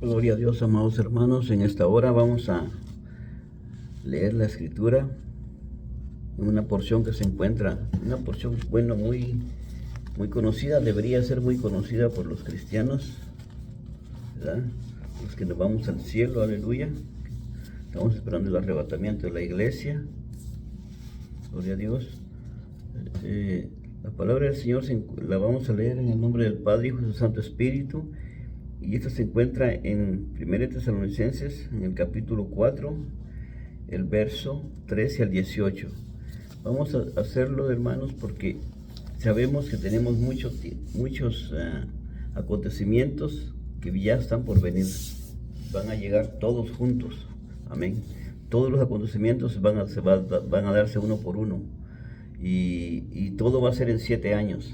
Gloria a Dios, amados hermanos. En esta hora vamos a leer la escritura en una porción que se encuentra, una porción, bueno, muy conocida, debería ser muy conocida por los cristianos, ¿verdad? Los que nos vamos al cielo, aleluya. Estamos esperando el arrebatamiento de la iglesia. Gloria a Dios. La palabra del Señor la vamos a leer en el nombre del Padre, Hijo y del Santo Espíritu. Y esto se encuentra en 1 Tesalonicenses, en el capítulo 4, el verso 13 al 18. Vamos a hacerlo, hermanos, porque sabemos que tenemos muchos acontecimientos que ya están por venir. Van a llegar todos juntos. Amén. Todos los acontecimientos van a darse uno por uno. Y todo va a ser en 7 años,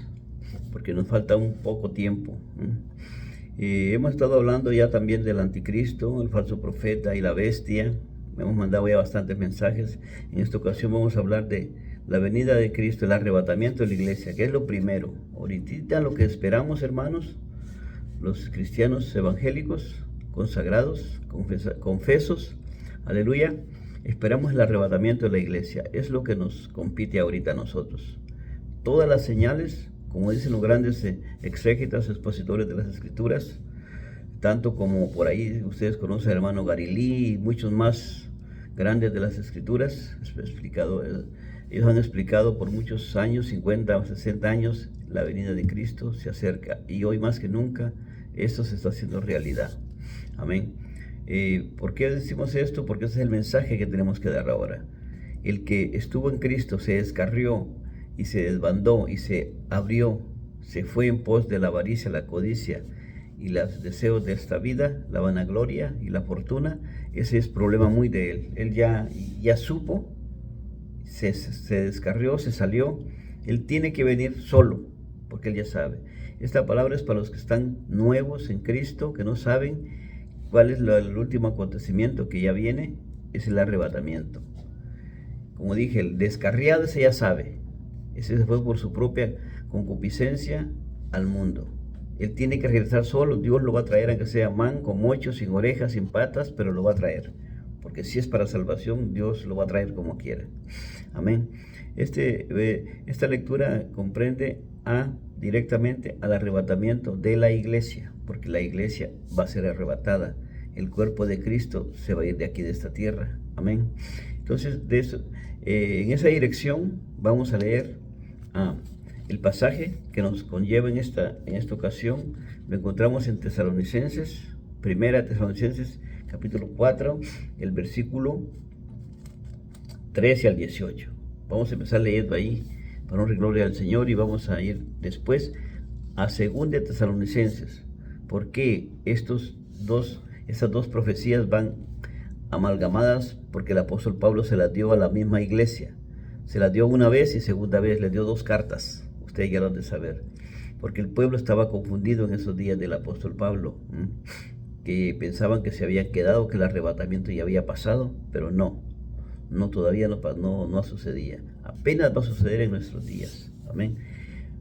porque nos falta un poco tiempo. Hemos estado hablando ya también del anticristo, el falso profeta y la bestia. Hemos mandado ya bastantes mensajes. En esta ocasión vamos a hablar de la venida de Cristo, el arrebatamiento de la iglesia, que es lo primero. Ahorita lo que esperamos, hermanos, los cristianos evangélicos, consagrados, confesos, aleluya, esperamos el arrebatamiento de la iglesia. Es lo que nos compite ahorita a nosotros. Todas las señales, como dicen los grandes exégetas, expositores de las escrituras, tanto como por ahí ustedes conocen al hermano Garilí y muchos más grandes de las escrituras, ellos han explicado por muchos años, 50 o 60 años, la venida de Cristo se acerca, y hoy más que nunca esto se está haciendo realidad. Amén. ¿Por qué decimos esto? Porque ese es el mensaje que tenemos que dar ahora. El que estuvo en Cristo se descarrió y se desbandó y se abrió, se fue en pos de la avaricia, la codicia y los deseos de esta vida, la vanagloria y la fortuna. Ese es problema muy de él. Él ya supo, se descarrió, se salió. Él tiene que venir solo, porque él ya sabe. Esta palabra es para los que están nuevos en Cristo, que no saben cuál es el último acontecimiento que ya viene, es el arrebatamiento. Como dije, el descarriado ese ya sabe. Ese se fue por su propia concupiscencia al mundo. Él tiene que regresar solo. Dios lo va a traer, aunque sea manco, mocho, sin orejas, sin patas, pero lo va a traer. Porque si es para salvación, Dios lo va a traer como quiera. Amén. Esta lectura comprende directamente al arrebatamiento de la iglesia, porque la iglesia va a ser arrebatada. El cuerpo de Cristo se va a ir de aquí, de esta tierra. Amén. Entonces, en esa dirección vamos a leer el pasaje que nos conlleva en esta ocasión. Lo encontramos en Tesalonicenses, 1 Tesalonicenses, capítulo 4, el versículo 13 al 18. Vamos a empezar leyendo ahí, para honrar y gloria al Señor, y vamos a ir después a 2 Tesalonicenses. ¿Por qué estas dos profecías van amalgamadas? Porque el apóstol Pablo se las dio a la misma iglesia. Se las dio una vez y segunda vez le dio 2 cartas. Ustedes ya lo han de saber. Porque el pueblo estaba confundido en esos días del apóstol Pablo, que pensaban que se habían quedado, que el arrebatamiento ya había pasado, pero no, todavía no sucedía. Apenas va a suceder en nuestros días. Amén.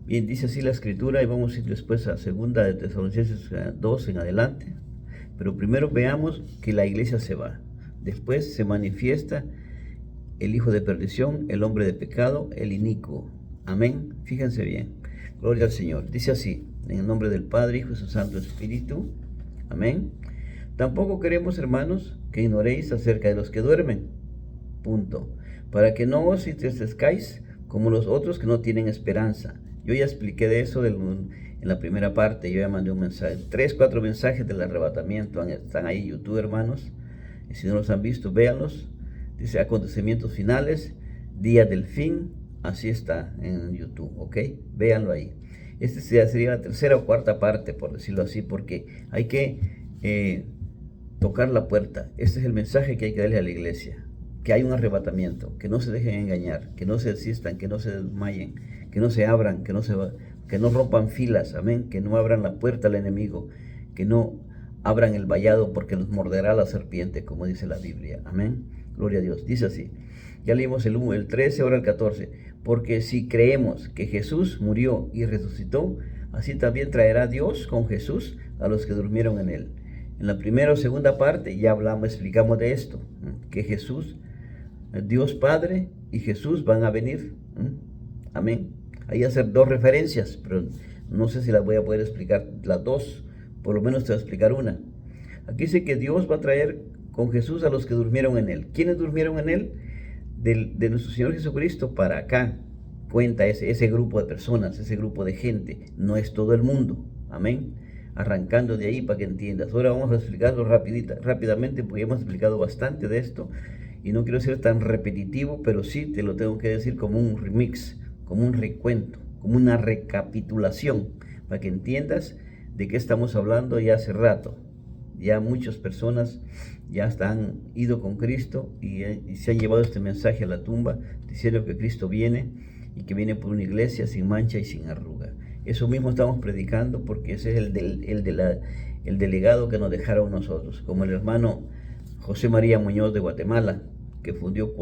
Bien, dice así la escritura, y vamos a ir después a 2 de Tesalonicenses 2 en adelante. Pero primero veamos que la iglesia se va. Después se manifiesta el hijo de perdición, el hombre de pecado, el inicuo. Amén. Fíjense bien. Gloria al Señor. Dice así, en el nombre del Padre, Hijo y su Santo Espíritu. Amén. Tampoco queremos, hermanos, que ignoréis acerca de los que duermen. Punto. Para que no os entristezcáis como los otros que no tienen esperanza. Yo ya expliqué de eso en la primera parte. Yo ya mandé un mensaje, 3, 4 mensajes del arrebatamiento. Están ahí en YouTube, hermanos. Y si no los han visto, véanlos. Dice acontecimientos finales, día del fin. Así está en YouTube, ¿ok? Véanlo ahí. Sería la tercera o cuarta parte, por decirlo así, porque hay que tocar la puerta. Este es el mensaje que hay que darle a la iglesia. Que hay un arrebatamiento, que no se dejen engañar, que no se desistan, que no se desmayen, que no se abran, que no rompan filas, amén, que no abran la puerta al enemigo, que no abran el vallado porque los morderá la serpiente, como dice la Biblia, amén. Gloria a Dios. Dice así, ya leímos el 1, el 13, ahora el 14. Porque si creemos que Jesús murió y resucitó, así también traerá Dios con Jesús a los que durmieron en él. En la primera o segunda parte ya explicamos de esto, que Jesús, Dios Padre y Jesús van a venir. Amén. Ahí hacer dos referencias, pero no sé si las voy a poder explicar las dos, por lo menos te voy a explicar una. Aquí dice que Dios va a traer con Jesús a los que durmieron en Él. ¿Quiénes durmieron en Él? De nuestro Señor Jesucristo para acá. Cuenta ese grupo de personas, ese grupo de gente. No es todo el mundo. Amén. Arrancando de ahí para que entiendas. Ahora vamos a explicarlo rápidamente, porque hemos explicado bastante de esto. Y no quiero ser tan repetitivo, pero sí te lo tengo que decir como un remix, como un recuento, como una recapitulación, para que entiendas de qué estamos hablando ya hace rato. Ya muchas personas ya han ido con Cristo y se han llevado este mensaje a la tumba, diciendo que Cristo viene y que viene por una iglesia sin mancha y sin arruga. Eso mismo estamos predicando, porque ese es el delegado que nos dejaron nosotros, como el hermano José María Muñoz de Guatemala, que fundió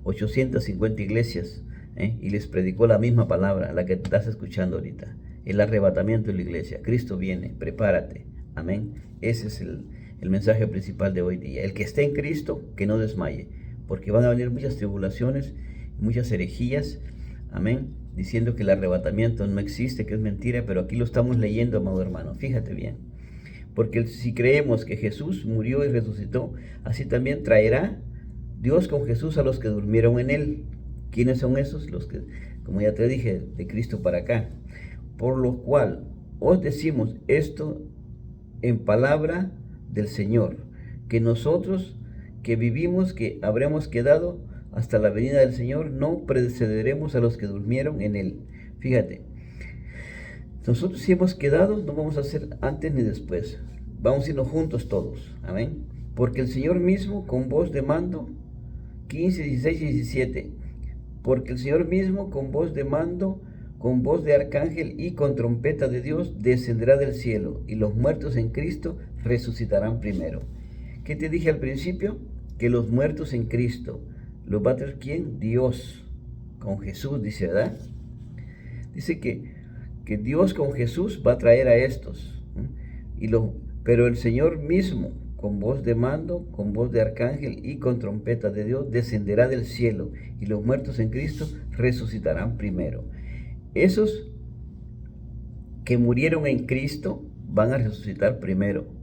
850 iglesias, y les predicó la misma palabra, la que estás escuchando ahorita, el arrebatamiento de la iglesia. Cristo viene, prepárate. Amén. Ese es el mensaje principal de hoy día. El que esté en Cristo, que no desmaye, porque van a venir muchas tribulaciones, muchas herejías. Amén. Diciendo que el arrebatamiento no existe, que es mentira, pero aquí lo estamos leyendo, amado hermano. Fíjate bien. Porque si creemos que Jesús murió y resucitó, así también traerá Dios con Jesús a los que durmieron en Él. ¿Quiénes son esos? Los que, como ya te dije, de Cristo para acá. Por lo cual os decimos esto en palabra del Señor, que nosotros que vivimos, que habremos quedado hasta la venida del Señor, no precederemos a los que durmieron en Él. Fíjate, nosotros si hemos quedado, no vamos a hacer antes ni después, vamos a irnos juntos todos. Amén. Porque el Señor mismo con voz de mando, 15, 16 y 17, porque el Señor mismo con voz de mando, con voz de arcángel y con trompeta de Dios descenderá del cielo, y los muertos en Cristo resucitarán primero. ¿Qué te dije al principio? Que los muertos en Cristo los va a traer ¿quién? Dios, con Jesús, dice, ¿verdad? Dice que Dios con Jesús va a traer a estos, pero el Señor mismo, con voz de mando, con voz de arcángel y con trompeta de Dios, descenderá del cielo, y los muertos en Cristo resucitarán primero. Esos que murieron en Cristo van a resucitar primero,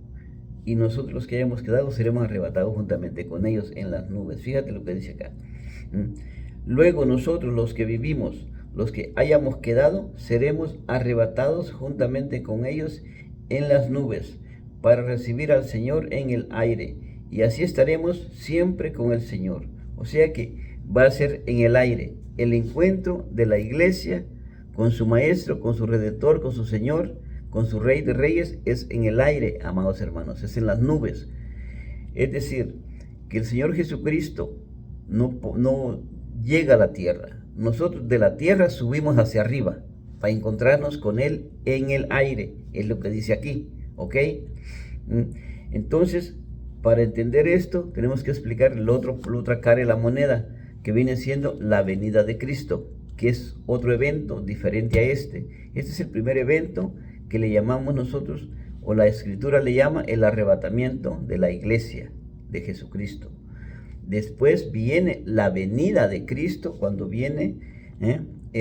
y nosotros los que hayamos quedado seremos arrebatados juntamente con ellos en las nubes. Fíjate lo que dice acá. Luego nosotros los que vivimos, los que hayamos quedado, seremos arrebatados juntamente con ellos en las nubes, para recibir al Señor en el aire, y así estaremos siempre con el Señor. O sea que va a ser en el aire el encuentro de la iglesia con su Maestro, con su Redentor, con su Señor, con su Rey de Reyes. Es en el aire, amados hermanos, es en las nubes. Es decir, que el Señor Jesucristo no llega a la tierra. Nosotros de la tierra subimos hacia arriba para encontrarnos con Él en el aire, es lo que dice aquí, ¿ok? Entonces, para entender esto, tenemos que explicar la otra cara de la moneda, que viene siendo la venida de Cristo, que es otro evento diferente a este. Este es el primer evento que le llamamos nosotros, o la Escritura le llama el arrebatamiento de la iglesia de Jesucristo. Después viene la venida de Cristo, cuando viene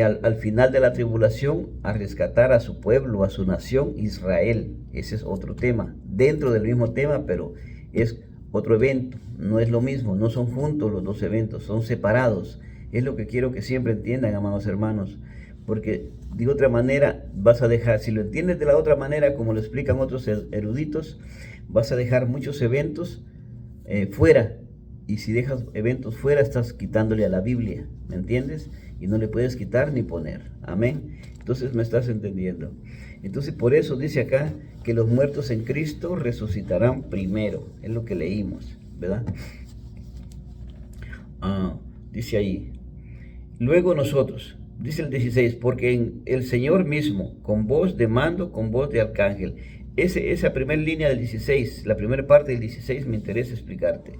al final de la tribulación a rescatar a su pueblo, a su nación, Israel. Ese es otro tema, dentro del mismo tema, pero es otro evento. No es lo mismo, no son juntos los dos eventos, son separados. Es lo que quiero que siempre entiendan, amados hermanos, porque de otra manera vas a dejar, si lo entiendes de la otra manera, como lo explican otros eruditos, vas a dejar muchos eventos fuera. Y si dejas eventos fuera, estás quitándole a la Biblia, ¿me entiendes? Y no le puedes quitar ni poner. Amén. Entonces me estás entendiendo. Entonces por eso dice acá que los muertos en Cristo resucitarán primero. Es lo que leímos, ¿verdad? Dice ahí. Luego nosotros, dice el 16, porque el Señor mismo, con voz de mando, con voz de arcángel. Esa primera línea del 16, la primera parte del 16 me interesa explicarte,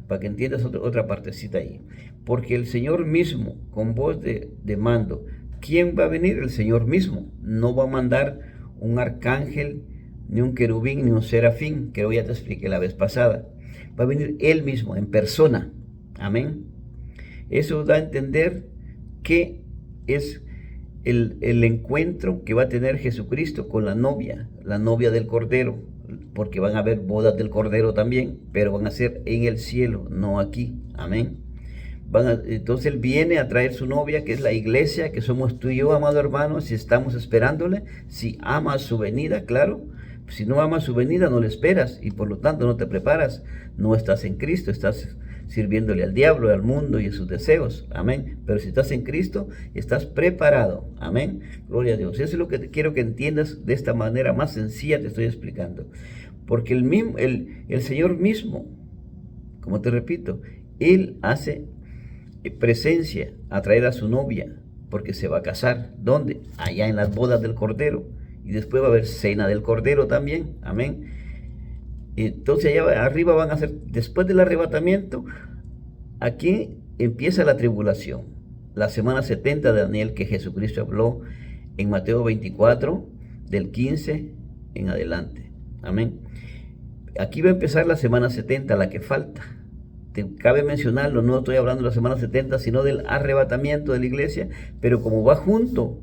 para que entiendas otra partecita ahí. Porque el Señor mismo, con voz de mando. ¿Quién va a venir? El Señor mismo. No va a mandar un arcángel ni un querubín, ni un serafín, que hoy ya te expliqué la vez pasada. Va a venir Él mismo, en persona. Amén. Eso da a entender que es el encuentro que va a tener Jesucristo con la novia del Cordero, porque van a haber bodas del Cordero también, pero van a ser en el cielo, no aquí. Amén. Entonces Él viene a traer su novia, que es la iglesia, que somos tú y yo, amado hermano, si estamos esperándole, si amas su venida, claro. Si no amas su venida, no le esperas, y por lo tanto no te preparas, no estás en Cristo, estás sirviéndole al diablo, al mundo y a sus deseos. Amén. Pero si estás en Cristo, estás preparado. Amén. Gloria a Dios. Eso es lo que quiero que entiendas de esta manera más sencilla, te estoy explicando. Porque el Señor mismo, como te repito, Él hace presencia a traer a su novia, porque se va a casar. ¿Dónde? Allá en las bodas del Cordero. Y después va a haber cena del Cordero también. Amén. Entonces allá arriba van a ser, después del arrebatamiento, aquí empieza la tribulación. La semana 70 de Daniel, que Jesucristo habló en Mateo 24, del 15 en adelante. Amén. Aquí va a empezar la semana 70, la que falta. Te cabe mencionarlo, no estoy hablando de la semana 70, sino del arrebatamiento de la iglesia, pero como va junto,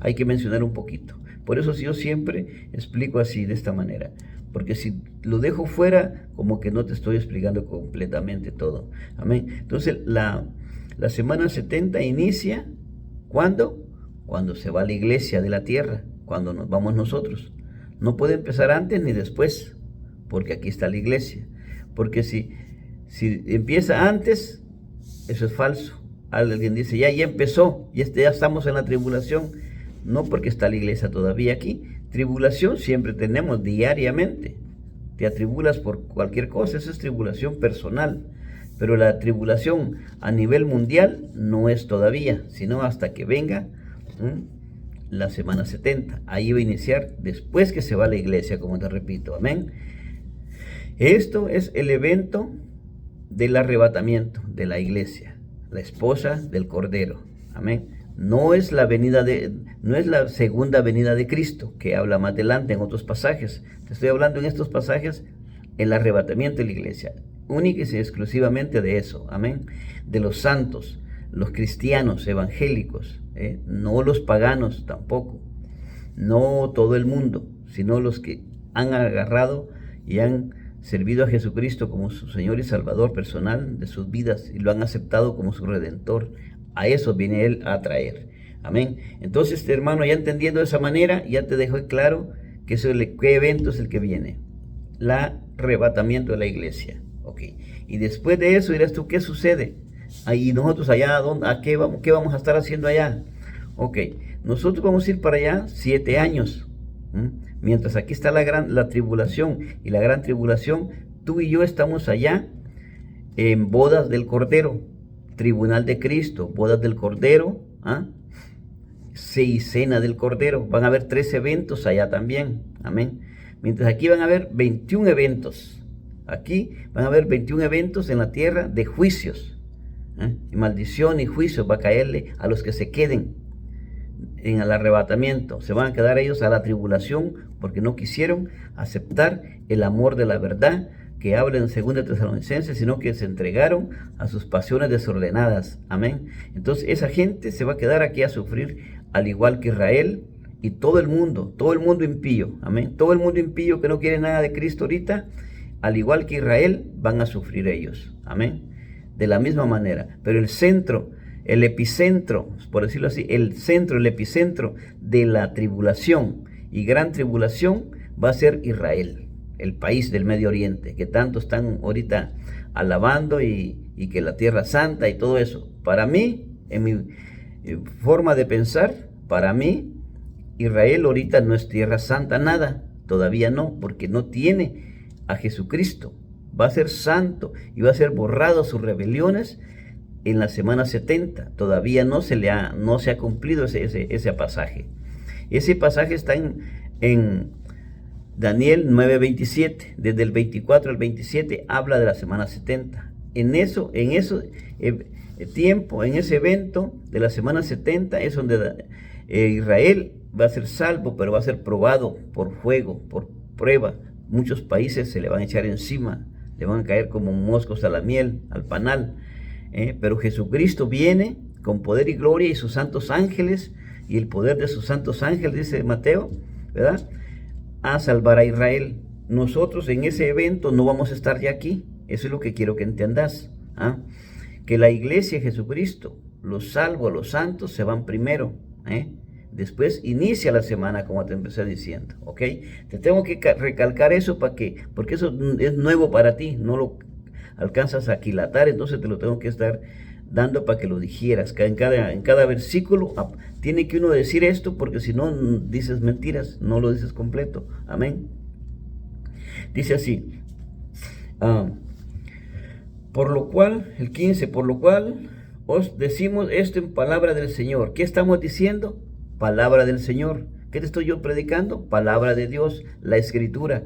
hay que mencionar un poquito. Por eso yo siempre explico así, de esta manera. Porque si lo dejo fuera, como que no te estoy explicando completamente todo. Amén. Entonces, la semana 70 inicia, ¿cuándo? Cuando se va la iglesia de la tierra, cuando nos vamos nosotros. No puede empezar antes ni después, porque aquí está la iglesia. Porque si empieza antes, eso es falso. Alguien dice, ya empezó, ya estamos en la tribulación. No, porque está la iglesia todavía aquí. Tribulación siempre tenemos diariamente. Te atribulas por cualquier cosa, eso es tribulación personal. Pero la tribulación a nivel mundial no es todavía, sino hasta que venga la semana 70. Ahí va a iniciar después que se va a la iglesia, como te repito. Amén. Esto es el evento del arrebatamiento de la iglesia, la esposa del Cordero. Amén. No es la segunda venida de Cristo, que habla más adelante en otros pasajes. Te estoy hablando en estos pasajes el arrebatamiento de la iglesia, única y exclusivamente de eso. Amén. De los santos, los cristianos evangélicos, no los paganos tampoco, no todo el mundo, sino los que han agarrado y han servido a Jesucristo como su Señor y Salvador personal de sus vidas y lo han aceptado como su Redentor. A eso viene Él a traer. Amén. Entonces, hermano, ya entendiendo de esa manera, ya te dejo claro que qué evento es el que viene. El arrebatamiento de la iglesia. Ok. Y después de eso, dirás tú, ¿qué sucede? Ahí nosotros allá, ¿qué vamos a estar haciendo allá? Ok. Nosotros vamos a ir para allá 7 años. Mientras aquí está la tribulación y la gran tribulación, tú y yo estamos allá en bodas del Cordero, tribunal de Cristo, bodas del Cordero, y cena del Cordero. Van a haber 3 eventos allá también. Amén. Mientras aquí van a haber 21 eventos. Aquí van a haber 21 eventos en la tierra de juicios. Y maldición y juicio va a caerle a los que se queden en el arrebatamiento. Se van a quedar ellos a la tribulación porque no quisieron aceptar el amor de la verdad que habla en 2 Tesalonicenses, sino que se entregaron a sus pasiones desordenadas. Amén. Entonces esa gente se va a quedar aquí a sufrir, al igual que Israel y todo el mundo impío. Amén. Todo el mundo impío que no quiere nada de Cristo ahorita, al igual que Israel, van a sufrir ellos. Amén. De la misma manera. Pero el centro, el epicentro, por decirlo así, el epicentro de la tribulación y gran tribulación va a ser Israel, el país del Medio Oriente, que tanto están ahorita alabando y que la Tierra Santa y todo eso. Para mí, en mi forma de pensar, para mí, Israel ahorita no es Tierra Santa, nada, todavía no, porque no tiene a Jesucristo. Va a ser santo y va a ser borrado sus rebeliones en la semana 70. Todavía no se ha cumplido ese pasaje. Ese pasaje está en Daniel 9:27, desde el 24 al 27 habla de la semana 70. En ese tiempo, en ese evento de la semana 70 es donde Israel va a ser salvo, pero va a ser probado por fuego, prueba. Muchos países se le van a echar encima, le van a caer como moscos a la miel, al panal. Pero Jesucristo viene con poder y gloria, y sus santos ángeles, y el poder de sus santos ángeles, dice Mateo, ¿verdad?, a salvar a Israel. Nosotros en ese evento no vamos a estar ya aquí. Eso es lo que quiero que entendas. Que la iglesia de Jesucristo, los salvos, los santos, se van primero. Después inicia la semana, como te empecé diciendo. ¿Ok? Te tengo que recalcar eso porque eso es nuevo para ti. No lo alcanzas a aquilatar, entonces te lo tengo que estar dando para que lo digieras. En cada versículo tiene que uno decir esto, porque si no dices mentiras, no lo dices completo. Amén. Dice así, por lo cual, el 15, por lo cual os decimos esto en palabra del Señor. ¿Qué estamos diciendo? Palabra del Señor. ¿Qué te estoy yo predicando? Palabra de Dios, la Escritura.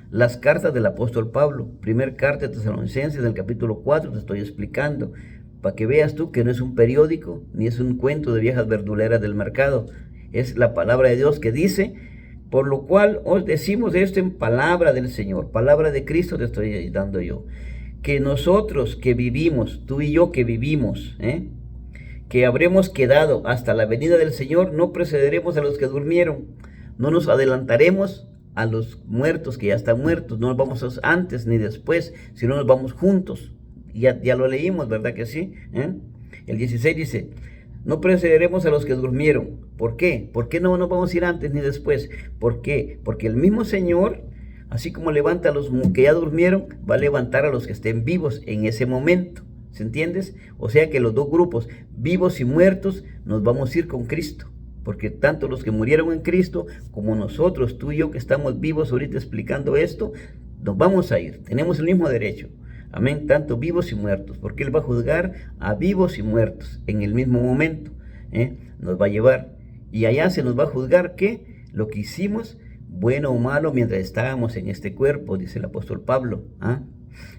Las cartas del apóstol Pablo, primer carta de Tesalonicenses, del capítulo 4, te estoy explicando, para que veas tú que no es un periódico, ni es un cuento de viejas verduleras del mercado. Es la palabra de Dios que dice, por lo cual os decimos esto en palabra del Señor, palabra de Cristo te estoy dando yo, que nosotros que vivimos, tú y yo que vivimos, que habremos quedado hasta la venida del Señor, no precederemos a los que durmieron, no nos adelantaremos a los muertos que ya están muertos, no nos vamos antes ni después, sino nos vamos juntos. Ya lo leímos, ¿verdad que sí? El 16 dice, no precederemos a los que durmieron. ¿Por qué? ¿Por qué no nos vamos a ir antes ni después? ¿Por qué? Porque el mismo Señor, así como levanta a los que ya durmieron, va a levantar a los que estén vivos en ese momento. ¿Se entiendes? O sea que los dos grupos, vivos y muertos, nos vamos a ir con Cristo. Porque tanto los que murieron en Cristo, como nosotros, tú y yo que estamos vivos ahorita explicando esto, nos vamos a ir. Tenemos el mismo derecho. Amén, tanto vivos y muertos, porque Él va a juzgar a vivos y muertos en el mismo momento. Nos va a llevar. Y allá se nos va a juzgar que lo que hicimos, bueno o malo, mientras estábamos en este cuerpo, dice el apóstol Pablo.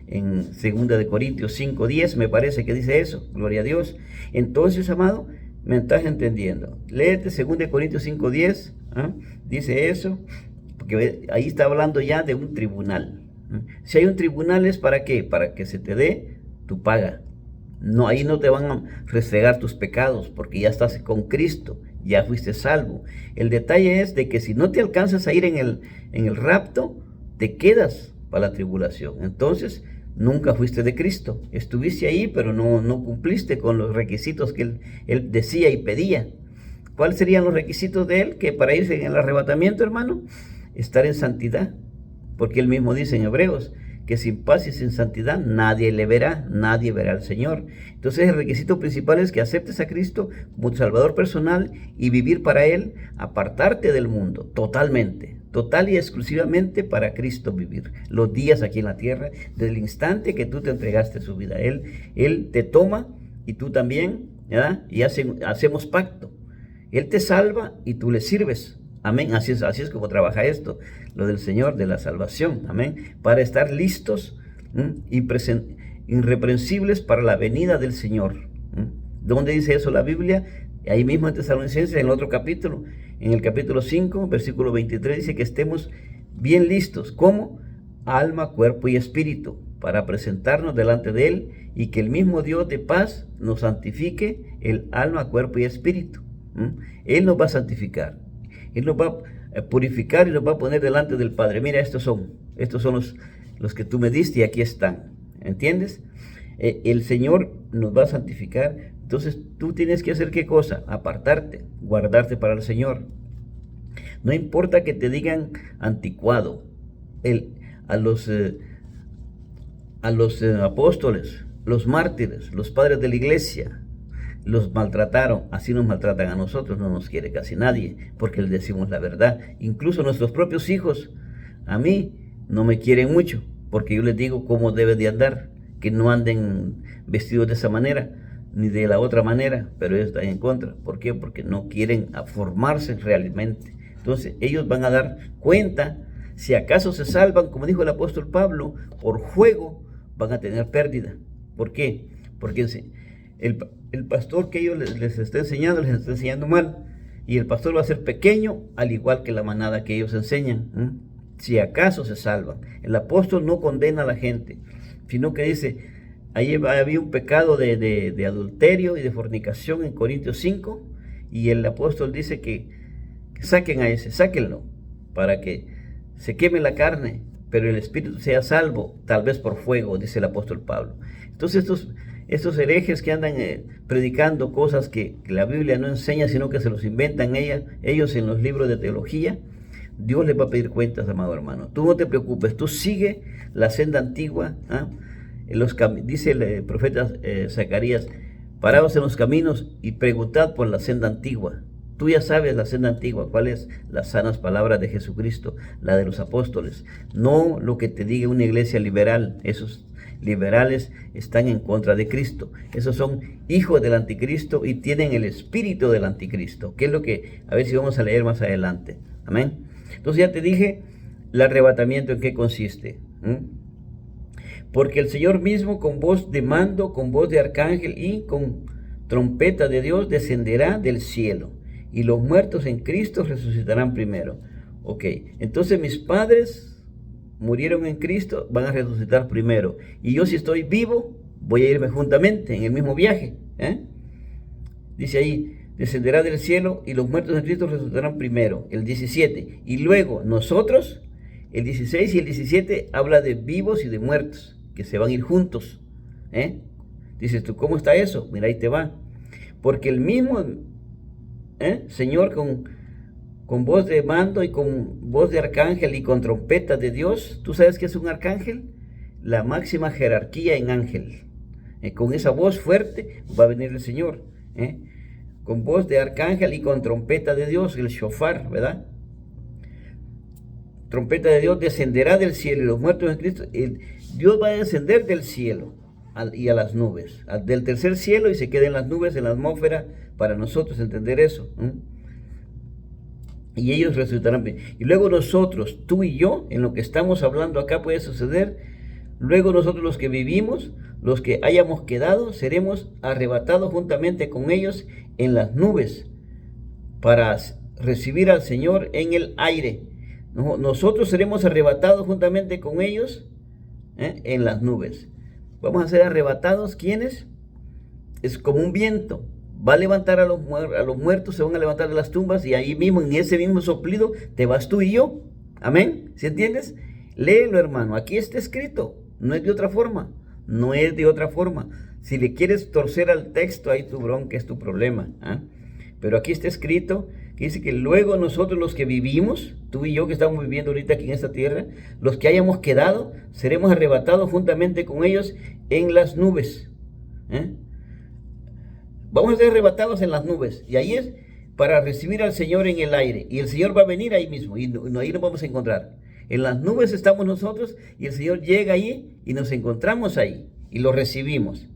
En 2 de Corintios 5:10 me parece que dice eso. Gloria a Dios. Entonces, amado, me estás entendiendo. Léete 2 de Corintios 5:10. Dice eso, porque ahí está hablando ya de un tribunal. Si hay un tribunal, ¿es para qué? Para que se te dé tu paga. No, ahí no te van a restregar tus pecados, porque ya estás con Cristo, ya fuiste salvo. El detalle es de que si no te alcanzas a ir en el rapto, te quedas para la tribulación. Entonces, nunca fuiste de Cristo. Estuviste ahí, pero no cumpliste con los requisitos que él decía y pedía. ¿Cuáles serían los requisitos de Él? Que para irse en el arrebatamiento, hermano, estar en santidad. Porque Él mismo dice en Hebreos que sin paz y sin santidad nadie le verá, nadie verá al Señor. Entonces el requisito principal es que aceptes a Cristo como tu Salvador personal y vivir para Él, apartarte del mundo totalmente, total y exclusivamente para Cristo vivir los días aquí en la tierra, desde el instante que tú te entregaste su vida. Él te toma y tú también, ¿verdad? Y hacemos pacto. Él te salva y tú le sirves. Amén, así es como trabaja esto, lo del Señor, de la salvación, amén, para estar listos, irreprensibles para la venida del Señor. ¿Dónde dice eso la Biblia? Ahí mismo en Tesalonicenses, en el otro capítulo, en el capítulo 5, versículo 23, dice que estemos bien listos, como alma, cuerpo y espíritu, para presentarnos delante de Él, y que el mismo Dios de paz nos santifique el alma, cuerpo y espíritu. Él nos va a santificar. Él nos va a purificar y nos va a poner delante del Padre. Mira, estos son los que tú me diste y aquí están. ¿Entiendes? El Señor nos va a santificar. Entonces tú tienes que hacer ¿qué cosa? Apartarte, guardarte para el Señor. No importa que te digan anticuado. A los apóstoles, los mártires, los padres de la iglesia, los maltrataron, así nos maltratan a nosotros, no nos quiere casi nadie, porque les decimos la verdad. Incluso nuestros propios hijos, a mí, no me quieren mucho, porque yo les digo cómo deben de andar, que no anden vestidos de esa manera, ni de la otra manera, pero ellos están en contra. ¿Por qué? Porque no quieren formarse realmente. Entonces, ellos van a dar cuenta, si acaso se salvan, como dijo el apóstol Pablo, por juego, van a tener pérdida. ¿Por qué? Porque el pastor que ellos les está enseñando, les está enseñando mal. Y el pastor va a ser pequeño, al igual que la manada que ellos enseñan. si acaso se salvan. El apóstol no condena a la gente, sino que dice, ahí había un pecado de adulterio y de fornicación en Corintios 5, y el apóstol dice que saquen a ese, sáquenlo, para que se queme la carne, pero el espíritu sea salvo, tal vez por fuego, dice el apóstol Pablo. Entonces estos herejes que andan predicando cosas que la Biblia no enseña, sino que se los inventan ellos en los libros de teología, Dios les va a pedir cuentas, amado hermano. Tú no te preocupes, tú sigue la senda antigua. Dice el profeta Zacarías, paraos en los caminos y preguntad por la senda antigua. Tú ya sabes la senda antigua, cuál es las sanas palabras de Jesucristo, la de los apóstoles, no lo que te diga una iglesia liberal. Esos liberales están en contra de Cristo. Esos son hijos del anticristo y tienen el espíritu del anticristo, que es lo que a ver si vamos a leer más adelante. Amén. Entonces ya te dije el arrebatamiento en qué consiste. Porque el Señor mismo con voz de mando, con voz de arcángel y con trompeta de Dios descenderá del cielo, y los muertos en Cristo resucitarán primero. Ok, entonces mis padres murieron en Cristo, van a resucitar primero, y yo si estoy vivo, voy a irme juntamente en el mismo viaje. Dice ahí, descenderá del cielo y los muertos en Cristo resucitarán primero, el 17, y luego nosotros, el 16 y el 17 habla de vivos y de muertos, que se van a ir juntos. Dices tú, ¿cómo está eso? Mira, ahí te va. Porque el mismo Señor con voz de mando y con voz de arcángel y con trompeta de Dios. ¿Tú sabes qué es un arcángel? La máxima jerarquía en ángel. Con esa voz fuerte va a venir el Señor. Con voz de arcángel y con trompeta de Dios, el shofar, ¿verdad? Trompeta de Dios descenderá del cielo y los muertos en Cristo. Dios va a descender del cielo y a las nubes, del tercer cielo, y se queda en las nubes, en la atmósfera, para nosotros entender eso. Y ellos resucitarán. Y luego nosotros, tú y yo, en lo que estamos hablando acá puede suceder. Luego nosotros los que vivimos, los que hayamos quedado, seremos arrebatados juntamente con ellos en las nubes para recibir al Señor en el aire. Nosotros seremos arrebatados juntamente con ellos en las nubes. Vamos a ser arrebatados, ¿quiénes? Es como un viento. Va a levantar a los muertos, se van a levantar de las tumbas, y ahí mismo, en ese mismo soplido, te vas tú y yo. Amén. ¿Sí entiendes? Léelo, hermano. Aquí está escrito. No es de otra forma. No es de otra forma. Si le quieres torcer al texto, ahí tu bronca, es tu problema. Pero aquí está escrito que dice que luego nosotros los que vivimos, tú y yo que estamos viviendo ahorita aquí en esta tierra, los que hayamos quedado, seremos arrebatados juntamente con ellos en las nubes. Vamos a ser arrebatados en las nubes, y ahí es para recibir al Señor en el aire, y el Señor va a venir ahí mismo, y ahí nos vamos a encontrar. En las nubes estamos nosotros, y el Señor llega ahí, y nos encontramos ahí, y lo recibimos.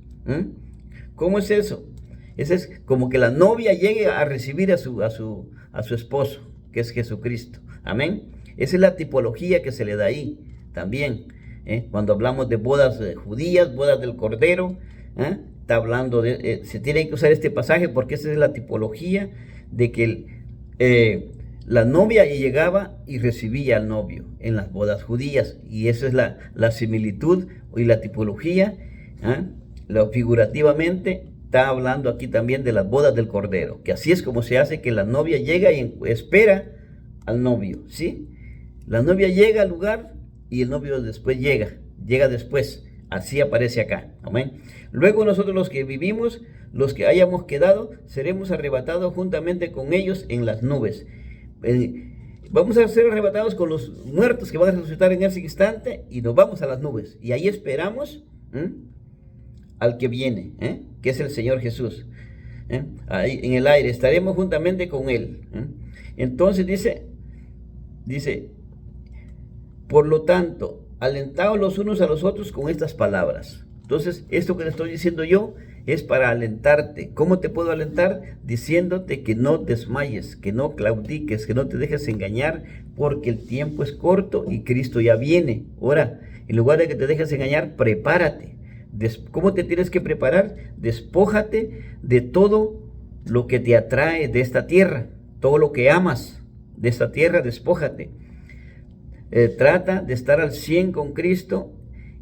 ¿Cómo es eso? Eso es como que la novia llegue a recibir a su esposo, que es Jesucristo. Amén. Esa es la tipología que se le da ahí también. Cuando hablamos de bodas judías, bodas del Cordero, está hablando se tiene que usar este pasaje porque esa es la tipología de que la novia llegaba y recibía al novio en las bodas judías, y esa es la similitud y la tipología. Figurativamente está hablando aquí también de las bodas del Cordero, que así es como se hace, que la novia llega y espera al novio, ¿sí? La novia llega al lugar y el novio después llega después. Así aparece acá. Amén. Luego nosotros los que vivimos, los que hayamos quedado, seremos arrebatados juntamente con ellos en las nubes. Vamos a ser arrebatados con los muertos que van a resucitar en ese instante, y nos vamos a las nubes. Y ahí esperamos al que viene, que es el Señor Jesús. Ahí en el aire estaremos juntamente con Él. Entonces dice, por lo tanto, alentaos los unos a los otros con estas palabras. Entonces, esto que le estoy diciendo yo es para alentarte. ¿Cómo te puedo alentar? Diciéndote que no desmayes, que no claudiques, que no te dejes engañar, porque el tiempo es corto y Cristo ya viene. Ahora, en lugar de que te dejes engañar, prepárate. ¿Cómo te tienes que preparar? Despójate de todo lo que te atrae de esta tierra, todo lo que amas de esta tierra, despójate. trata de estar al 100 con Cristo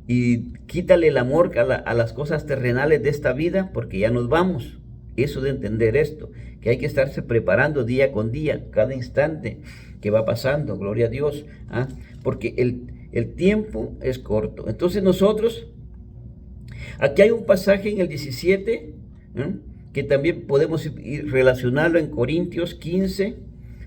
y quítale el amor a las cosas terrenales de esta vida, porque ya nos vamos. Eso de entender esto, que hay que estarse preparando día con día, cada instante que va pasando, gloria a Dios, porque el tiempo es corto. Entonces nosotros, aquí hay un pasaje en el 17, que también podemos ir relacionarlo en Corintios 15,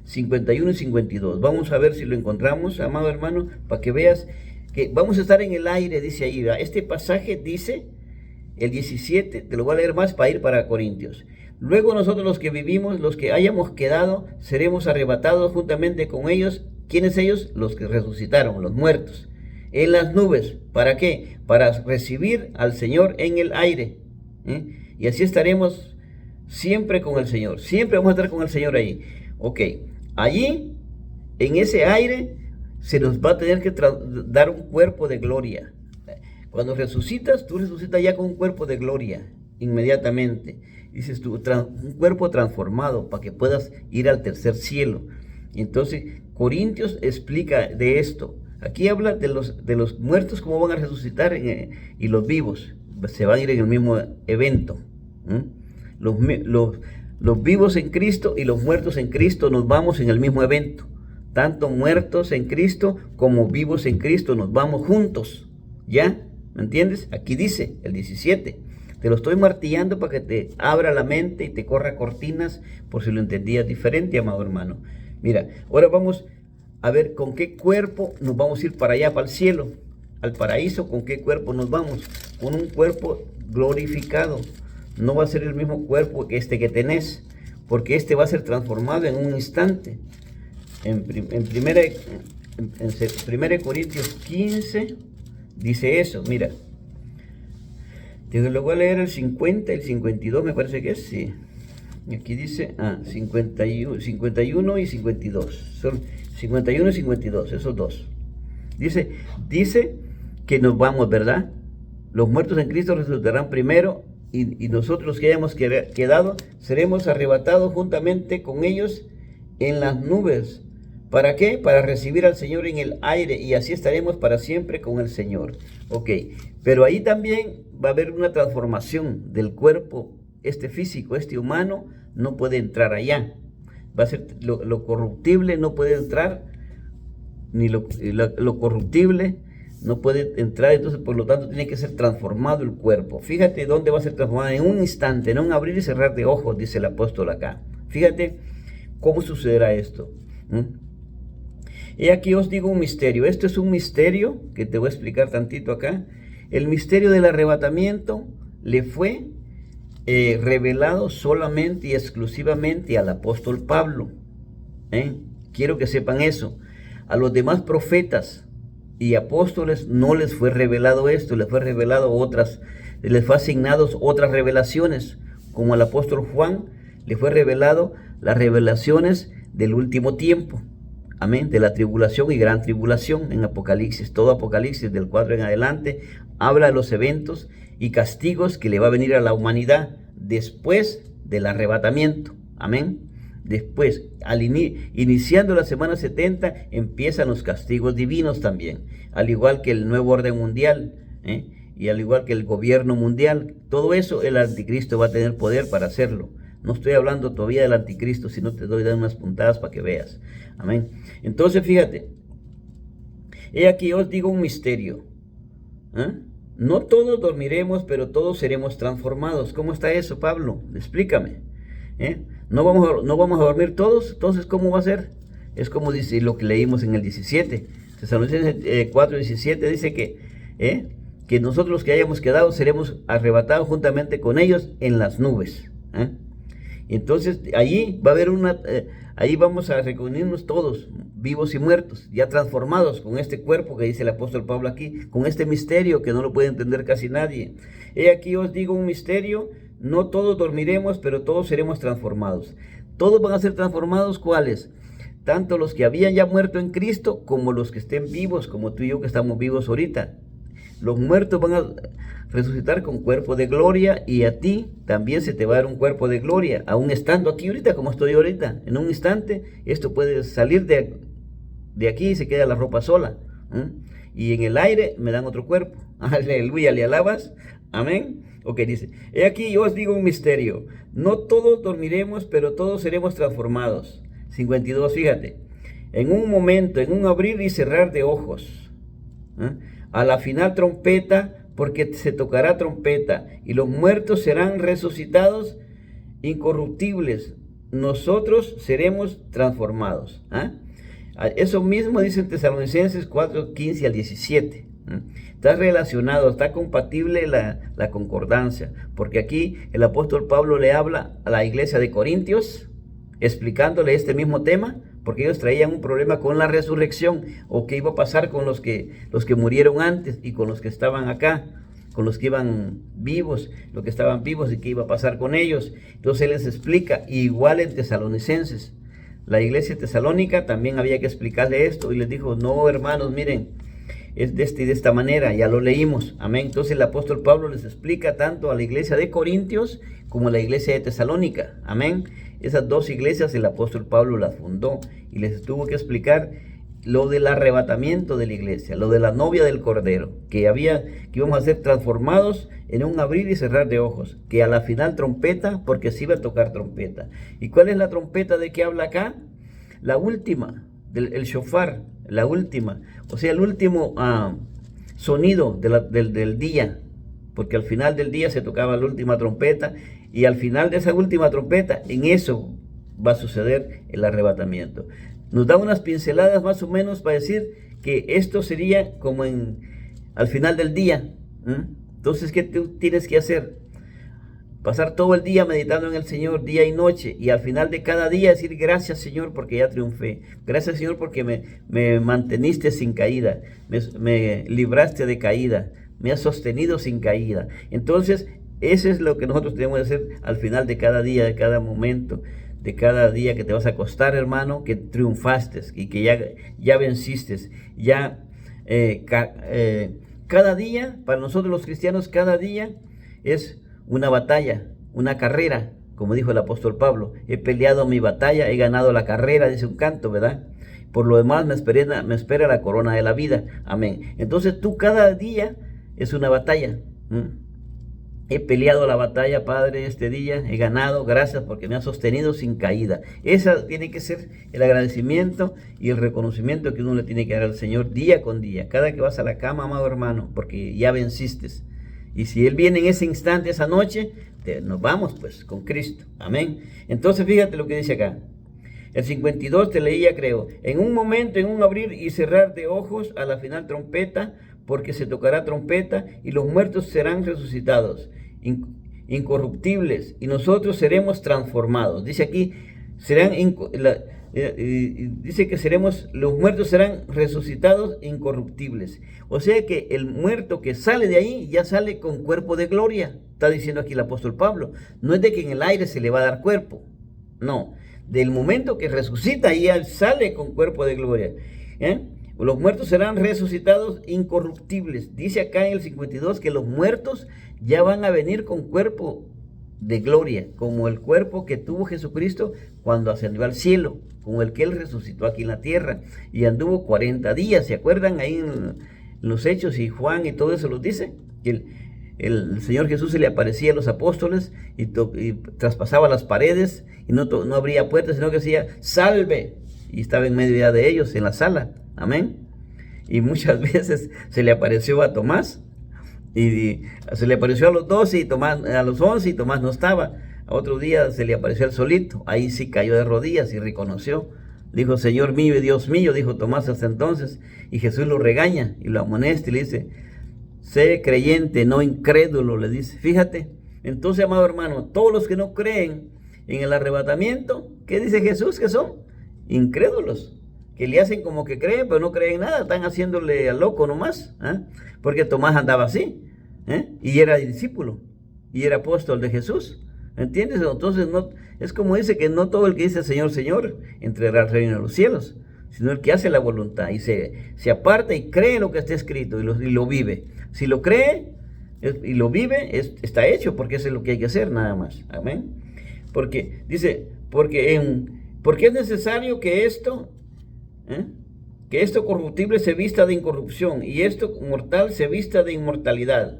51 y 52. Vamos a ver si lo encontramos, amado hermano, para que veas que vamos a estar en el aire, dice ahí. Este pasaje dice, el 17, te lo voy a leer más para ir para Corintios. Luego nosotros los que vivimos, los que hayamos quedado, seremos arrebatados juntamente con ellos. ¿Quiénes ellos? Los que resucitaron, los muertos, en las nubes. ¿Para qué? Para recibir al Señor en el aire. Y así estaremos siempre con el Señor. Siempre vamos a estar con el Señor ahí. Ok, allí, en ese aire, se nos va a tener que dar un cuerpo de gloria. Cuando resucitas, tú resucitas ya con un cuerpo de gloria, inmediatamente. Dices tú, un cuerpo transformado para que puedas ir al tercer cielo. Y entonces, Corintios explica de esto. Aquí habla de los muertos, cómo van a resucitar, y los vivos se van a ir en el mismo evento. Los vivos en Cristo y los muertos en Cristo nos vamos en el mismo evento. Tanto muertos en Cristo como vivos en Cristo nos vamos juntos. ¿Ya? ¿Me entiendes? Aquí dice el 17. Te lo estoy martillando para que te abra la mente y te corra cortinas, por si lo entendías diferente, amado hermano. Mira, ahora vamos a ver con qué cuerpo nos vamos a ir para allá, para el cielo, al paraíso. ¿Con qué cuerpo nos vamos? Con un cuerpo glorificado. No va a ser el mismo cuerpo que que tenés, porque este va a ser transformado en un instante. En 1 Corintios 15 dice eso, mira. Lo voy a leer el 50, el 52 me parece que es, sí. Aquí dice, 51 y 52. Son 51 y 52, esos dos. Dice que nos vamos, ¿verdad? Los muertos en Cristo resucitarán primero, y nosotros los que hayamos quedado seremos arrebatados juntamente con ellos en las nubes. ¿Para qué? Para recibir al Señor en el aire, y así estaremos para siempre con el Señor. Ok, pero ahí también va a haber una transformación del cuerpo. Físico, humano, no puede entrar allá. Va a ser lo corruptible, no puede entrar, ni lo corruptible no puede entrar. Entonces, por lo tanto, tiene que ser transformado el cuerpo. Fíjate dónde va a ser transformado: en un instante, en un abrir y cerrar de ojos, dice el apóstol acá. Fíjate cómo sucederá esto. Y aquí os digo un misterio. Esto es un misterio que te voy a explicar tantito acá. El misterio del arrebatamiento le fue revelado solamente y exclusivamente al apóstol Pablo. Quiero que sepan eso. A los demás profetas y apóstoles no les fue revelado esto, les fue revelado les fue asignados otras revelaciones, como al apóstol Juan le fue revelado las revelaciones del último tiempo. Amén, de la tribulación y gran tribulación en Apocalipsis. Todo Apocalipsis del 4 en adelante habla de los eventos y castigos que le va a venir a la humanidad después del arrebatamiento. Amén. Después, iniciando la semana 70, empiezan los castigos divinos también, al igual que el nuevo orden mundial, y al igual que el gobierno mundial. Todo eso el anticristo va a tener poder para hacerlo. No estoy hablando todavía del anticristo, sino te doy unas puntadas para que veas. Amén. Entonces, fíjate. He aquí os digo un misterio. No todos dormiremos, pero todos seremos transformados. ¿Cómo está eso, Pablo? Explícame. ¿No vamos a dormir todos? Entonces, ¿cómo va a ser? Es como dice lo que leímos en el 17. Tesalonicenses 4:17 dice que nosotros los que hayamos quedado seremos arrebatados juntamente con ellos en las nubes. Entonces allí va a haber ahí vamos a reunirnos todos, vivos y muertos, ya transformados con este cuerpo que dice el apóstol Pablo aquí, con este misterio que no lo puede entender casi nadie. He aquí os digo un misterio: no todos dormiremos, pero todos seremos transformados. Todos van a ser transformados. ¿Cuáles? Tanto los que habían ya muerto en Cristo, como los que estén vivos, como tú y yo que estamos vivos ahorita. Los muertos van a resucitar con cuerpo de gloria, y a ti también se te va a dar un cuerpo de gloria, aún estando aquí ahorita como estoy ahorita. En un instante esto puede salir de aquí se queda la ropa sola. Y en el aire me dan otro cuerpo. Aleluya, ¿le alabas? Amén. Ok, dice, he aquí yo os digo un misterio. No todos dormiremos, pero todos seremos transformados. 52, fíjate. En un momento, en un abrir y cerrar de ojos. A la final trompeta, porque se tocará trompeta, y los muertos serán resucitados incorruptibles. Nosotros seremos transformados. Eso mismo dice en Tesalonicenses 4, 15 al 17. Está relacionado, está compatible la concordancia, porque aquí el apóstol Pablo le habla a la iglesia de Corintios, explicándole este mismo tema, porque ellos traían un problema con la resurrección, o qué iba a pasar con los que murieron antes y con los que estaban acá, con los que iban vivos, los que estaban vivos y qué iba a pasar con ellos. Entonces él les explica, igual en Tesalonicenses. La iglesia tesalónica también había que explicarle esto y les dijo, no hermanos, miren, es de esta y de esta manera, ya lo leímos, amén. Entonces el apóstol Pablo les explica tanto a la iglesia de Corintios como a la iglesia de Tesalónica, amén. Esas dos iglesias el apóstol Pablo las fundó y les tuvo que explicar lo del arrebatamiento de la iglesia, lo de la novia del Cordero, que íbamos a ser transformados en un abrir y cerrar de ojos, que a la final trompeta, porque se iba a tocar trompeta. ¿Y cuál es la trompeta de que habla acá? La última, el shofar, la última, o sea, el último sonido del día, porque al final del día se tocaba la última trompeta, y al final de esa última trompeta, en eso va a suceder el arrebatamiento. Nos da unas pinceladas más o menos para decir que esto sería como al final del día. Entonces, ¿qué tú tienes que hacer? Pasar todo el día meditando en el Señor, día y noche, y al final de cada día decir gracias Señor porque ya triunfé, gracias Señor porque me manteniste sin caída, me libraste de caída, me has sostenido sin caída. Entonces eso es lo que nosotros tenemos que hacer al final de cada día, de cada momento, de cada día que te vas a acostar, hermano, que triunfaste y que ya venciste, cada día, para nosotros los cristianos, cada día es una batalla, una carrera, como dijo el apóstol Pablo. He peleado mi batalla, he ganado la carrera, dice un canto, ¿verdad? Por lo demás me espera la corona de la vida. Amén. Entonces tú cada día es una batalla. He peleado la batalla, Padre, este día, he ganado, gracias porque me has sostenido sin caída. Esa tiene que ser el agradecimiento y el reconocimiento que uno le tiene que dar al Señor día con día, cada que vas a la cama, amado hermano, porque ya venciste. Y si Él viene en ese instante, esa noche, nos vamos pues con Cristo. Amén. Entonces fíjate lo que dice acá. El 52 te leía, creo. En un momento, en un abrir y cerrar de ojos, a la final trompeta, porque se tocará trompeta y los muertos serán resucitados, incorruptibles, y nosotros seremos transformados. Dice aquí, dice que los muertos serán resucitados incorruptibles. O sea que el muerto que sale de ahí ya sale con cuerpo de gloria. Está diciendo aquí el apóstol Pablo. No es de que en el aire se le va a dar cuerpo. No, del momento que resucita ya sale con cuerpo de gloria. Los muertos serán resucitados incorruptibles. Dice acá en el 52 que los muertos ya van a venir con cuerpo de gloria, como el cuerpo que tuvo Jesucristo cuando ascendió al cielo, como el que Él resucitó aquí en la tierra y anduvo 40 días. ¿Se acuerdan ahí en los Hechos y Juan y todo eso los dice? Que el Señor Jesús se le aparecía a los apóstoles y traspasaba las paredes y no abría puertas, sino que decía, salve, y estaba en medio de ellos en la sala. Amén. Y muchas veces se le apareció a Tomás y se le apareció a los 12 y Tomás a los 11 y Tomás no estaba. A otro día se le apareció él solito. Ahí sí cayó de rodillas y reconoció. Dijo, Señor mío y Dios mío, dijo Tomás hasta entonces. Y Jesús lo regaña y lo amonesta y le dice, sé creyente, no incrédulo, le dice. Fíjate. Entonces, amado hermano, todos los que no creen en el arrebatamiento, ¿qué dice Jesús que son? Incrédulos. Que le hacen como que creen, pero no creen nada, están haciéndole al loco nomás, porque Tomás andaba así, y era discípulo, y era apóstol de Jesús, ¿entiendes? Entonces no, es como dice que no todo el que dice Señor, Señor, entrará al reino de los cielos, sino el que hace la voluntad, y se aparta y cree lo que está escrito, y lo vive. Si lo cree y lo vive, está hecho, porque eso es lo que hay que hacer, nada más, amén. Porque, dice, porque es necesario que esto, que esto corruptible se vista de incorrupción y esto mortal se vista de inmortalidad.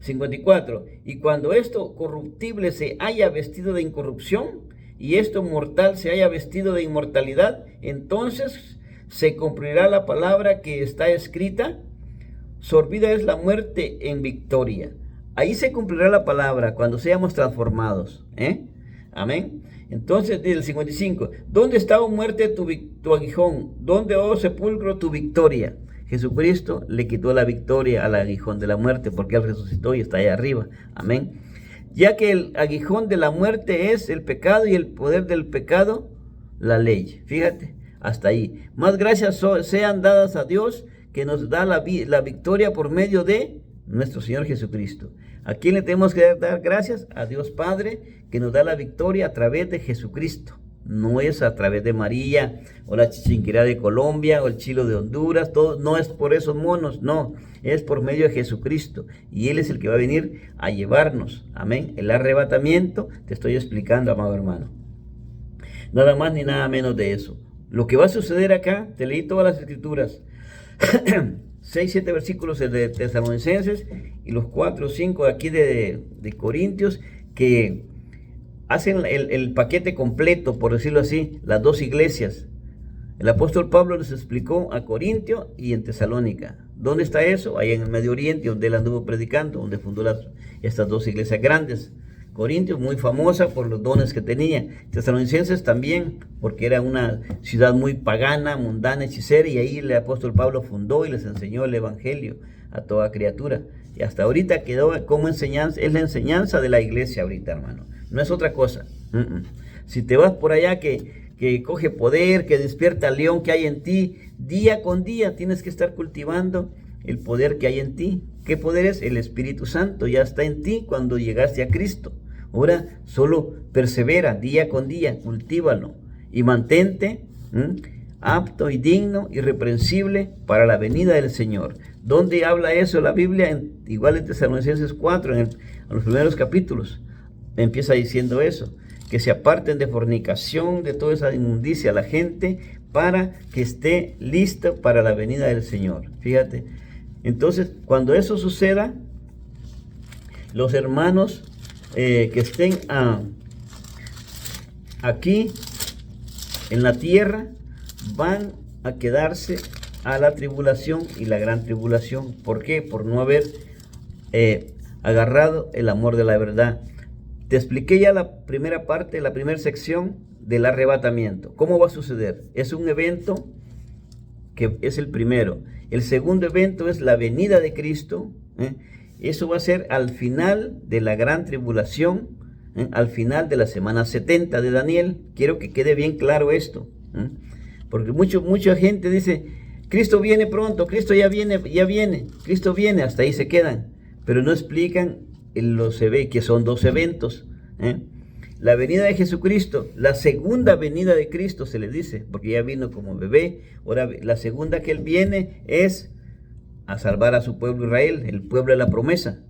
54. Y cuando esto corruptible se haya vestido de incorrupción y esto mortal se haya vestido de inmortalidad, entonces se cumplirá la palabra que está escrita: sorbida es la muerte en victoria. Ahí se cumplirá la palabra cuando seamos transformados. Amén. Entonces, dice el 55, ¿dónde está, oh muerte, tu aguijón? ¿Dónde, oh sepulcro, tu victoria? Jesucristo le quitó la victoria al aguijón de la muerte, porque Él resucitó y está ahí arriba. Amén. Ya que el aguijón de la muerte es el pecado y el poder del pecado, la ley. Fíjate, hasta ahí. Más gracias sean dadas a Dios, que nos da la victoria por medio de nuestro Señor Jesucristo. ¿A quién le tenemos que dar gracias? A Dios Padre, que nos da la victoria a través de Jesucristo. No es a través de María, o la Chichinquirá de Colombia, o el Chilo de Honduras, todo, no es por esos monos, no, es por medio de Jesucristo, y Él es el que va a venir a llevarnos, amén, el arrebatamiento, te estoy explicando, amado hermano, nada más ni nada menos de eso. Lo que va a suceder acá, te leí todas las escrituras, 6, 7 versículos de Tesalonicenses, y los 4 o 5 aquí de Corintios, que hacen el paquete completo, por decirlo así, las dos iglesias. El apóstol Pablo les explicó a Corintio y en Tesalónica. ¿Dónde está eso? Ahí en el Medio Oriente, donde él anduvo predicando, donde fundó estas dos iglesias grandes. Corintios, muy famosa por los dones que tenía. Tesalonicenses también, porque era una ciudad muy pagana, mundana, hechicera, y ahí el apóstol Pablo fundó y les enseñó el evangelio a toda criatura. Y hasta ahorita quedó como enseñanza, es la enseñanza de la iglesia ahorita, hermano. No es otra cosa. Si te vas por allá que coge poder, que despierta al león que hay en ti, día con día tienes que estar cultivando el poder que hay en ti. ¿Qué poder es? El Espíritu Santo ya está en ti cuando llegaste a Cristo. Ahora solo persevera día con día, cultívalo y mantente apto y digno, irreprensible para la venida del Señor. ¿Dónde habla eso la Biblia? Igual en Tesalonicenses 4, en los primeros capítulos. Empieza diciendo eso, que se aparten de fornicación, de toda esa inmundicia la gente, para que esté lista para la venida del Señor. Fíjate, entonces cuando eso suceda, los hermanos que estén aquí en la tierra van a quedarse a la tribulación y la gran tribulación. ¿Por qué? Por no haber agarrado el amor de la verdad. Te expliqué ya la primera parte, la primera sección del arrebatamiento. ¿Cómo va a suceder? Es un evento que es el primero. El segundo evento es la venida de Cristo. Eso va a ser al final de la gran tribulación, al final de la semana 70 de Daniel. Quiero que quede bien claro esto, porque mucha gente dice, Cristo viene pronto, Cristo ya viene, Cristo viene, hasta ahí se quedan, pero no explican que son dos eventos. La venida de Jesucristo, la segunda venida de Cristo se le dice, porque ya vino como bebé. Ahora la segunda que Él viene es a salvar a su pueblo Israel, el pueblo de la promesa.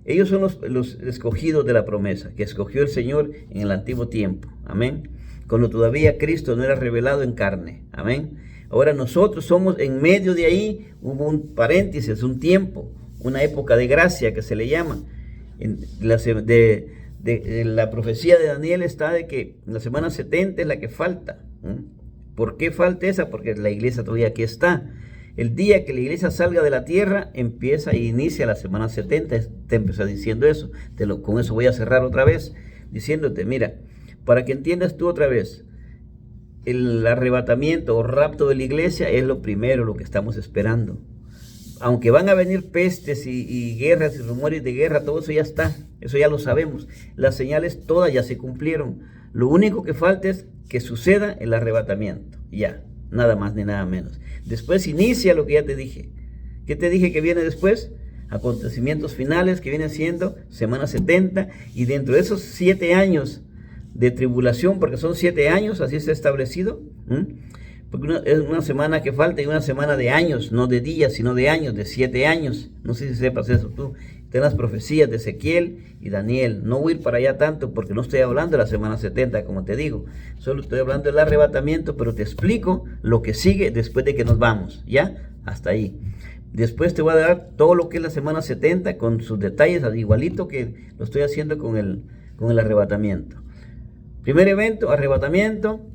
Ellos son los escogidos de la promesa, que escogió el Señor en el antiguo tiempo. Amén. Cuando todavía Cristo no era revelado en carne. Amén. Ahora nosotros somos en medio de ahí, hubo un paréntesis, un tiempo, una época de gracia que se le llama. La profecía de Daniel está de que la semana 70 es la que falta. ¿Por qué falta esa? Porque la iglesia todavía aquí está. El día que la iglesia salga de la tierra, empieza e inicia la semana 70. Te empezó diciendo eso. Con eso voy a cerrar otra vez, diciéndote, mira, para que entiendas tú otra vez, el arrebatamiento o rapto de la iglesia es lo primero, lo que estamos esperando. Aunque van a venir pestes y guerras y rumores de guerra, todo eso ya está, eso ya lo sabemos. Las señales todas ya se cumplieron. Lo único que falta es que suceda el arrebatamiento. Ya, nada más ni nada menos. Después inicia lo que ya te dije. ¿Qué te dije que viene después? Acontecimientos finales, que viene siendo semana 70, y dentro de esos 7 años de tribulación, porque son 7 años, así está establecido, Porque es una semana que falta y una semana de años, no de días, sino de años, de 7 años. No sé si sepas eso tú. Están las profecías de Ezequiel y Daniel. No voy a ir para allá tanto porque no estoy hablando de la semana 70, como te digo. Solo estoy hablando del arrebatamiento, pero te explico lo que sigue después de que nos vamos. ¿Ya? Hasta ahí. Después te voy a dar todo lo que es la semana 70 con sus detalles, igualito que lo estoy haciendo con el arrebatamiento. Primer evento, arrebatamiento.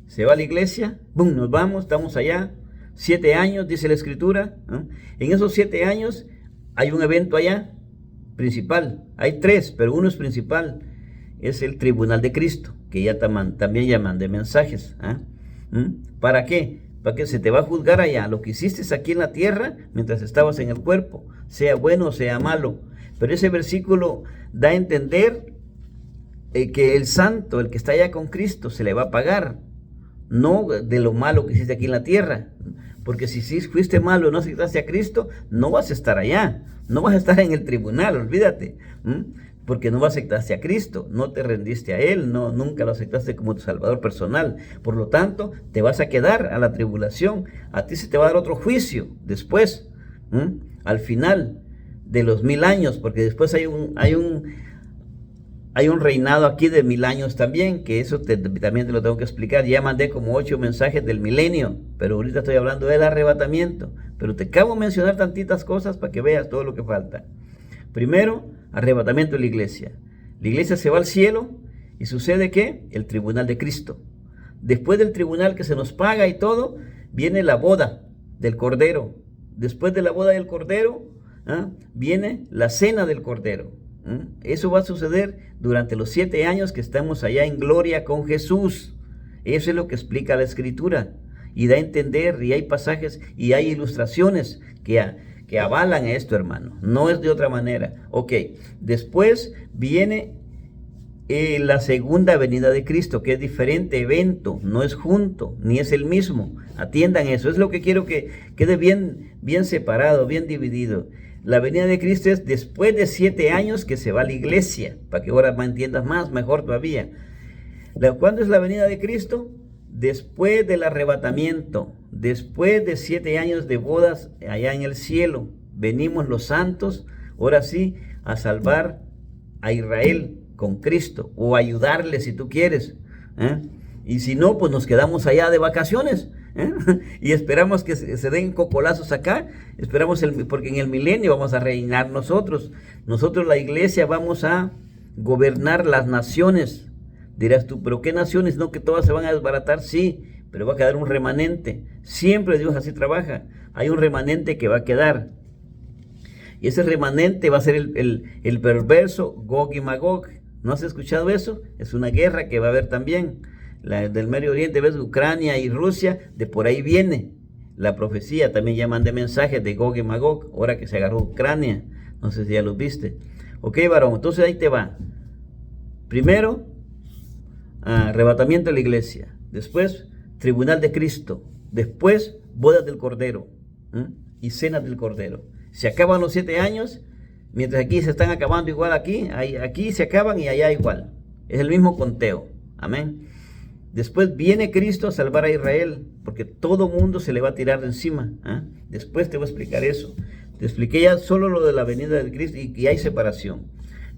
Se va a la iglesia, ¡bum!, nos vamos, estamos allá, 7 años, dice la escritura, ¿no? En esos 7 años hay un evento allá, principal, hay 3, pero uno es principal, es el tribunal de Cristo, que ya también llaman de mensajes. ¿Para qué? Para que se te va a juzgar allá, lo que hiciste aquí en la tierra, mientras estabas en el cuerpo, sea bueno o sea malo. Pero ese versículo da a entender que el santo, el que está allá con Cristo, se le va a pagar. No de lo malo que hiciste aquí en la tierra, porque si fuiste malo y no aceptaste a Cristo, no vas a estar allá, no vas a estar en el tribunal, olvídate, porque no aceptaste a Cristo, no te rendiste a Él, nunca lo aceptaste como tu Salvador personal. Por lo tanto, te vas a quedar a la tribulación, a ti se te va a dar otro juicio después, al final de los 1000 años, porque después hay un reinado aquí de 1000 años también, que eso también te lo tengo que explicar. Ya mandé como 8 mensajes del milenio, pero ahorita estoy hablando del arrebatamiento. Pero te acabo de mencionar tantitas cosas para que veas todo lo que falta. Primero, arrebatamiento de la iglesia. La iglesia se va al cielo y sucede ¿qué? El tribunal de Cristo. Después del tribunal que se nos paga y todo, viene la boda del Cordero. Después de la boda del Cordero, viene la cena del Cordero. Eso va a suceder durante los 7 años que estamos allá en gloria con Jesús. Eso es lo que explica la Escritura y da a entender, y hay pasajes y hay ilustraciones que avalan esto, hermano. No es de otra manera. Ok, después viene la segunda venida de Cristo, que es diferente evento, no es junto, ni es el mismo. Atiendan eso, es lo que quiero que quede bien separado, bien dividido. La venida de Cristo es después de 7 años que se va a la iglesia, para que ahora me entiendas mejor todavía. ¿Cuándo es la venida de Cristo? Después del arrebatamiento, después de 7 años de bodas allá en el cielo. Venimos los santos, ahora sí, a salvar a Israel con Cristo, o ayudarle si tú quieres. Y si no, pues nos quedamos allá de vacaciones. Y esperamos que se den cocolazos acá, porque en el milenio vamos a reinar nosotros, la iglesia, vamos a gobernar las naciones. Dirás tú, ¿pero qué naciones? No, que todas se van a desbaratar, sí, pero va a quedar un remanente. Siempre Dios así trabaja, hay un remanente que va a quedar, y ese remanente va a ser el perverso Gog y Magog. ¿No has escuchado eso? Es una guerra que va a haber también. La del Medio Oriente, ves, Ucrania y Rusia, de por ahí viene la profecía. También ya mandé mensajes de Gog y Magog, ahora que se agarró Ucrania. No sé si ya los viste. Ok, varón, entonces ahí te va. Primero, arrebatamiento de la iglesia. Después, tribunal de Cristo. Después, bodas del Cordero y cenas del Cordero. Se acaban los 7 años, mientras aquí se están acabando igual aquí se acaban y allá igual. Es el mismo conteo. Amén. Después viene Cristo a salvar a Israel, porque todo mundo se le va a tirar de encima. Después te voy a explicar eso. Te expliqué ya solo lo de la venida de Cristo y hay separación.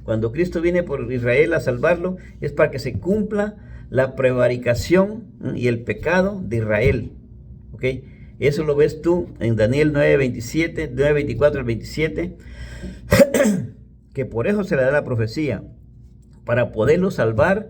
Cuando Cristo viene por Israel a salvarlo, es para que se cumpla la prevaricación y el pecado de Israel. ¿Ok? Eso lo ves tú en Daniel 9:27, 9:24 al 27, que por eso se le da la profecía, para poderlo salvar.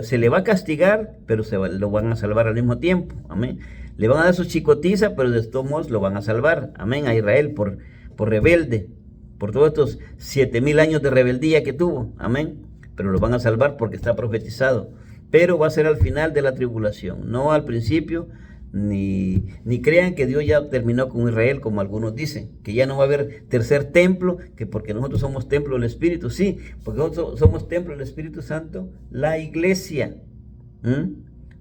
Se le va a castigar, pero lo van a salvar al mismo tiempo. Amén. Le van a dar su chicotiza, pero de todos modos lo van a salvar. Amén. A Israel por rebelde, por todos estos 7000 años de rebeldía que tuvo. Amén. Pero lo van a salvar porque está profetizado. Pero va a ser al final de la tribulación, no al principio. Ni crean que Dios ya terminó con Israel, como algunos dicen, que ya no va a haber tercer templo, que porque nosotros somos templo del Espíritu. Sí, porque nosotros somos templo del Espíritu Santo, la iglesia,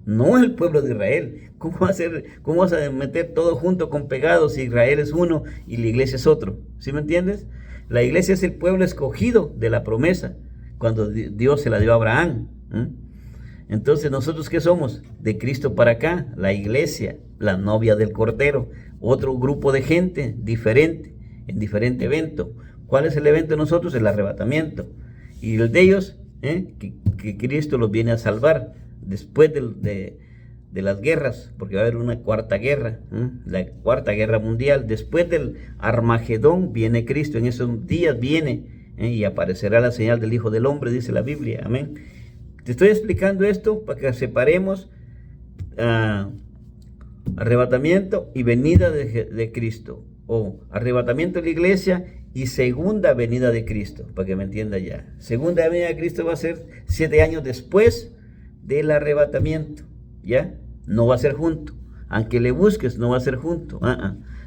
no el pueblo de Israel. ¿Cómo vas a meter todo junto con pegados si Israel es uno y la iglesia es otro? ¿Sí me entiendes? La iglesia es el pueblo escogido de la promesa, cuando Dios se la dio a Abraham. Entonces, ¿nosotros qué somos? De Cristo para acá, la iglesia, la novia del Cordero, otro grupo de gente diferente, en diferente evento. ¿Cuál es el evento de nosotros? El arrebatamiento. Y el de ellos, que Cristo los viene a salvar después de las guerras, porque va a haber una cuarta guerra, la cuarta guerra mundial. Después del Armagedón viene Cristo, en esos días viene, y aparecerá la señal del Hijo del Hombre, dice la Biblia. Amén. Te estoy explicando esto para que separemos arrebatamiento y venida de Cristo, o arrebatamiento de la iglesia y segunda venida de Cristo, para que me entienda ya. Segunda venida de Cristo va a ser 7 años después del arrebatamiento, ¿ya? No va a ser junto, aunque le busques, no va a ser junto.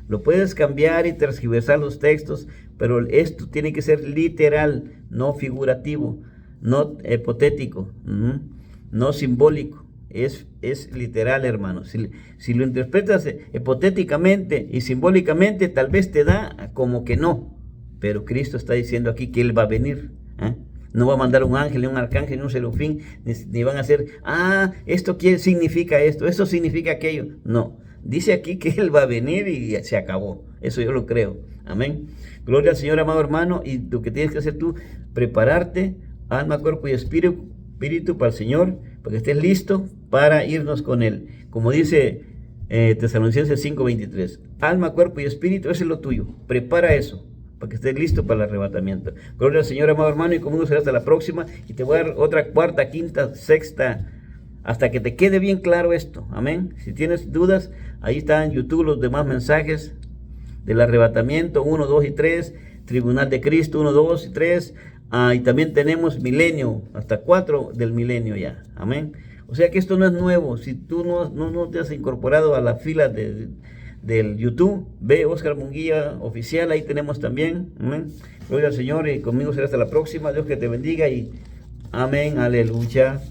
Lo puedes cambiar y transgiversar los textos, pero esto tiene que ser literal, no figurativo, no hipotético, no simbólico. Es literal, hermano. Si lo interpretas hipotéticamente y simbólicamente, tal vez te da como que no. Pero Cristo está diciendo aquí que Él va a venir. No va a mandar un ángel, ni un arcángel, ni un serafín, ni van a hacer, esto significa esto significa aquello. No, dice aquí que Él va a venir y se acabó. Eso yo lo creo. Amén. Gloria al Señor, amado hermano. Y lo que tienes que hacer tú, prepararte, alma, cuerpo y espíritu para el Señor, para que estés listo para irnos con Él. Como dice Tesalonicenses 5:23, alma, cuerpo y espíritu, eso es lo tuyo. Prepara eso, para que estés listo para el arrebatamiento. Gloria al Señor, amado hermano, y conmigo será hasta la próxima. Y te voy a dar otra cuarta, quinta, sexta, hasta que te quede bien claro esto. Amén. Si tienes dudas, ahí está en YouTube los demás mensajes del arrebatamiento, 1, 2 y 3, Tribunal de Cristo, 1, 2 y 3. Y también tenemos milenio, hasta 4 del milenio ya. Amén. O sea que esto no es nuevo. Si tú no te has incorporado a la fila del YouTube, ve Oscar Munguía Oficial, ahí tenemos también. Amén. Gloria al Señor, y conmigo será hasta la próxima. Dios que te bendiga y amén, aleluya.